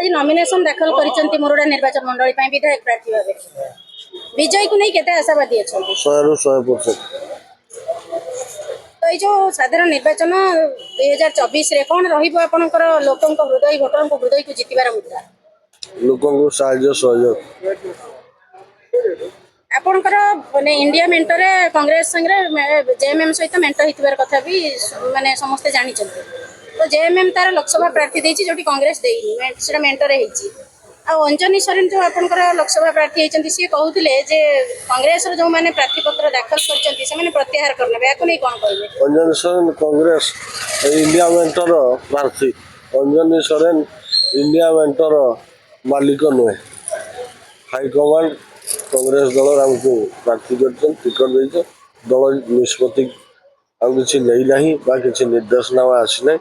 आज नॉमिनेशन दाखल करिसेंती मुरुडा निर्वाचन मंडली पई विधायक प्रार्थी भाबे विजय को नहीं केते आशावादी अछंती 100% तो ये जो साधारण निर्वाचन 2024 रे कोन रहिबो आपनकर लोकन को हृदय भोटर को हृदय को जितिबार मुद्दा लोकों को साहाय्य सहयोग आपनकर माने इंडिया मेंटरे कांग्रेस संगे जेएमएम सहित मेंट हितबार कथा भी माने समस्त जानि चलते तो जेएमएम तार लोकसभा प्रार्थी देछि जोटी कांग्रेस देइनी सेटा मेंटरे हेछि आ अंजनी सोरेन जो आपनकर लोकसभा प्रार्थी हेचंती से कहउतिले जे कांग्रेस रो जो माने प्रार्थी पत्र दाखल करचंती से माने प्रत्याहार करने याको नै कोन कहबे अंजनी सोरेन कांग्रेस इंडिया मेंटर प्रार्थी अंजनी सोरेन इंडिया मेंटर मालिक नुहे हाईकमांड कांग्रेस दल आमको प्रार्थी कर टिकट दे दल निष्पत्ति किसी कि निर्देशनामा आसी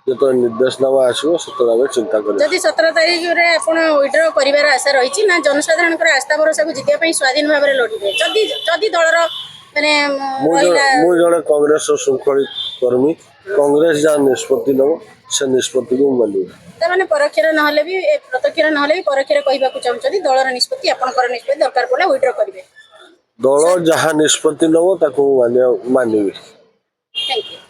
जो निर्देशनामा आसो से चिंता कर जदि 17 तारिख रे आपण विड्रॉ करिवार आशा रही ना जनसाधारण आस्था भरोसा को जितिया पई स्वाधीन भाव में लड़िबे जदि जदि दलर माने मु जड़े कांग्रेस शृंखलित कर्मी कांग्रेस जहाँ निष्पत्ति नब से निष्पत्ति को मानिबे त माने परोक्षर नहले भी प्रत्यक्षर नहले भी परोक्षर कहबा को चाहछथि दलर निष्पत्ति आपनकर निष्पत्ति दरकार पड़े विड्रॉ करिवे दल जहाँ निष्पत्ति नब ताको मानिबे थैंक यू।